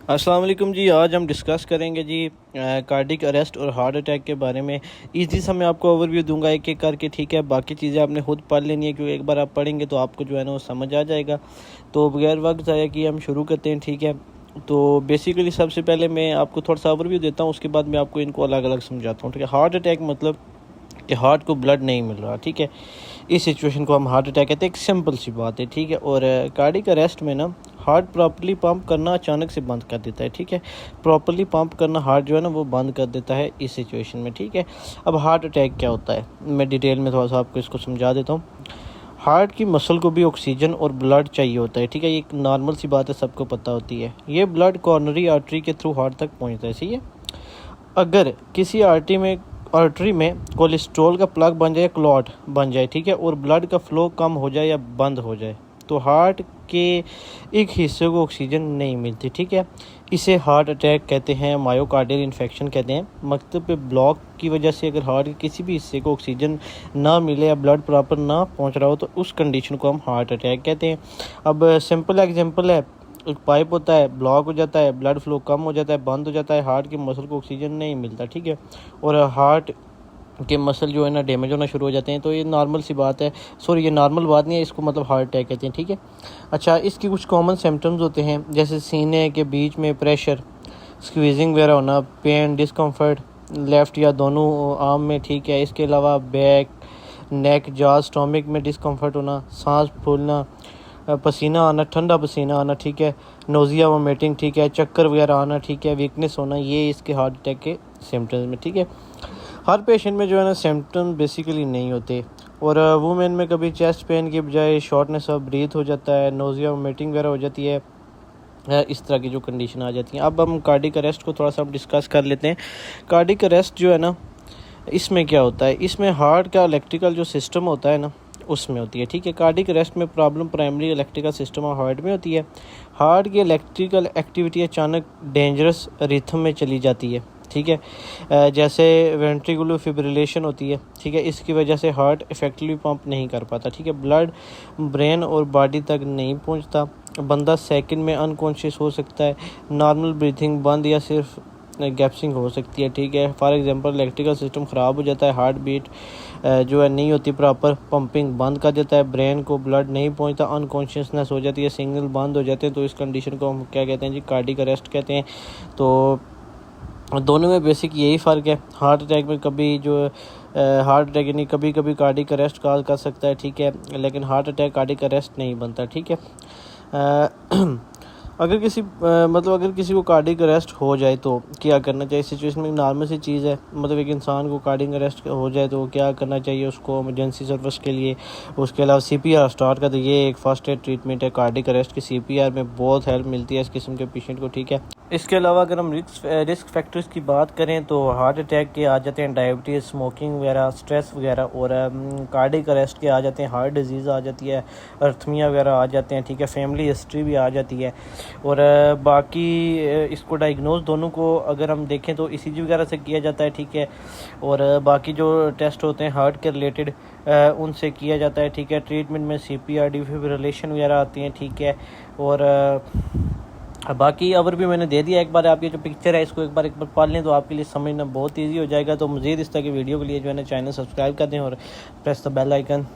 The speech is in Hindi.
अस्सलाम वालेकुम जी। आज हम डिस्कस करेंगे जी कार्डिक अरेस्ट और हार्ट अटैक के बारे में। इजी सा मैं आपको ओवरव्यू दूंगा एक एक करके, ठीक है। बाकी चीज़ें आपने खुद पढ़ लेनी है, क्योंकि एक बार आप पढ़ेंगे तो आपको जो है ना वो समझ आ जाएगा। तो बगैर वक्त ज़ाया किए हम शुरू करते हैं, ठीक है। तो बेसिकली सबसे पहले मैं आपको थोड़ा सा ओवरव्यू देता हूँ, उसके बाद मैं आपको इनको अलग अलग समझाता हूँ, ठीक है। हार्ट अटैक मतलब कि हार्ट को ब्लड नहीं मिल रहा, ठीक है। इस सिचुएशन को हम हार्ट अटैक कहते हैं। एक सिंपल सी बात है, ठीक है। और कार्डिक अरेस्ट में ना हार्ट प्रॉपर्ली पंप करना अचानक से बंद कर देता है, ठीक है। प्रॉपर्ली पंप करना हार्ट जो है ना वो बंद कर देता है इस सिचुएशन में, ठीक है। अब हार्ट अटैक क्या होता है, मैं डिटेल में थोड़ा सा आपको इसको समझा देता हूँ। हार्ट की मसल को भी ऑक्सीजन और ब्लड चाहिए होता है, ठीक है। ये एक नॉर्मल सी बात है, सबको पता होती है। ये ब्लड कॉर्नरी आर्टरी के थ्रू हार्ट तक पहुँचता है, सही है। अगर किसी आर्टरी में कोलेस्ट्रॉल का प्लग बन जाए, क्लॉट बन जाए, ठीक है, और ब्लड का फ्लो कम हो जाए या बंद हो जाए, तो हार्ट के एक हिस्से को ऑक्सीजन नहीं मिलती, ठीक है। इसे हार्ट अटैक कहते हैं, मायोकार्डियल इन्फेक्शन कहते हैं। मकसद पे ब्लॉक की वजह से अगर हार्ट के किसी भी हिस्से को ऑक्सीजन ना मिले या ब्लड प्रॉपर ना पहुंच रहा हो, तो उस कंडीशन को हम हार्ट अटैक कहते हैं। अब सिंपल एग्जांपल है, एक पाइप होता है, ब्लॉक हो जाता है, ब्लड फ्लो कम हो जाता है, बंद हो जाता है, हार्ट की मसल को ऑक्सीजन नहीं मिलता, ठीक है। और हार्ट के मसल जो है ना डैमेज होना शुरू हो जाते हैं। तो ये नॉर्मल सी बात है, सॉरी ये नॉर्मल बात नहीं है, इसको मतलब हार्ट अटैक कहते हैं, ठीक है। अच्छा, इसकी कुछ कॉमन सिम्टम्स होते हैं, जैसे सीने के बीच में प्रेशर, स्क्वीजिंग वगैरह होना, पेन, डिस्कम्फर्ट लेफ़्ट या दोनों आर्म में, ठीक है। इसके अलावा बैक, नेक, जॉ, स्टोमिक में डिस्कम्फर्ट होना, सांस फूलना, पसीना आना, ठंडा पसीना आना, ठीक है। नोज़िया, वोमिटिंग, ठीक है। चक्कर वगैरह आना, ठीक है। वीकनेस होना, ये इसके हार्ट अटैक के सिम्टम्स में, ठीक है। हर पेशेंट में जो है ना सिम्टम बेसिकली नहीं होते। और वुमेन में कभी चेस्ट पेन की बजाय शॉर्टनेस ऑफ ब्रीथ हो जाता है, नोज़िया, वोमिटिंग वगैरह हो जाती है। इस तरह की जो कंडीशन आ जाती हैं। अब हम कार्डिक अरेस्ट को थोड़ा सा डिस्कस कर लेते हैं। कार्डिक अरेस्ट जो है ना, इसमें क्या होता है, इसमें हार्ट का इलेक्ट्रिकल जो सिस्टम होता है ना उसमें होती है, ठीक है। कार्डिक अरेस्ट में प्रॉब्लम प्राइमरी इलेक्ट्रिकल सिस्टम और हार्ट में होती है। हार्ट की इलेक्ट्रिकल एक्टिविटी अचानक डेंजरस रिथम में चली जाती है, ठीक है। जैसे वेंट्रिकुलर फिब्रिलेशन होती है, ठीक है। इसकी वजह से हार्ट इफेक्टिवली पंप नहीं कर पाता, ठीक है। ब्लड ब्रेन और बॉडी तक नहीं पहुंचता। बंदा सेकंड में अनकॉन्शियस हो सकता है। नॉर्मल ब्रीथिंग बंद या सिर्फ गैप्सिंग हो सकती है, ठीक है। फॉर एग्जांपल इलेक्ट्रिकल सिस्टम ख़राब हो जाता है, हार्ट बीट जो है नहीं होती प्रॉपर, पंपिंग बंद कर देता है, ब्रेन को ब्लड नहीं पहुंचता, अनकॉन्शियसनेस हो जाती है, सिग्नल बंद हो जाते हैं। तो इस कंडीशन को हम क्या कहते हैं जी, कार्डिक अरेस्ट कहते हैं। तो दोनों में बेसिक यही फ़र्क है। हार्ट अटैक में कभी जो हार्ट अटैक यानी कभी कभी कार्डिक अरेस्ट कॉज कर सकता है, ठीक है, लेकिन हार्ट अटैक कार्डिक अरेस्ट नहीं बनता, ठीक है। अगर किसी को कार्डिक अरेस्ट हो जाए तो क्या करना चाहिए। सिचुएशन में नॉर्मल सी चीज़ है, मतलब एक इंसान को कार्डिक अरेस्ट हो जाए तो क्या करना चाहिए उसको इमरजेंसी सर्विस के लिए। उसके अलावा सीपीआर स्टार्ट कर दे, ये एक फर्स्ट एड ट्रीटमेंट है कार्डिक अरेस्ट की। सीपीआर में बहुत हेल्प मिलती है इस किस्म के पेशेंट को, ठीक है। इसके अलावा अगर हम रिस्क फैक्टर्स की बात करें तो हार्ट अटैक के आ जाते हैं डायबिटीज़, स्मोकिंग वगैरह, स्ट्रेस वगैरह। और कार्डिक अरेस्ट के आ जाते हैं हार्ट डिजीज़ आ जाती है, अर्थमिया वगैरह आ जाते हैं, ठीक है। फैमिली हिस्ट्री भी आ जाती है। और बाकी इसको डायग्नोज दोनों को अगर हम देखें तो ईसीजी वगैरह से किया जाता है, ठीक है। और बाकी जो टेस्ट होते हैं हार्ट के रिलेटेड उनसे किया जाता है, ठीक है। ट्रीटमेंट में सीपीआर, डिफिब्रिलेशन वगैरह आती हैं, ठीक है। और बाकी अवर भी मैंने दे दिया एक बार। आपकी जो पिक्चर है इसको एक बार पढ़ लें तो आपके लिए समझना बहुत ईजी हो जाएगा। तो मज़ीद इस तरह की वीडियो के लिए जो है ना चैनल सब्सक्राइब कर दें और प्रेस द बेल आइकन।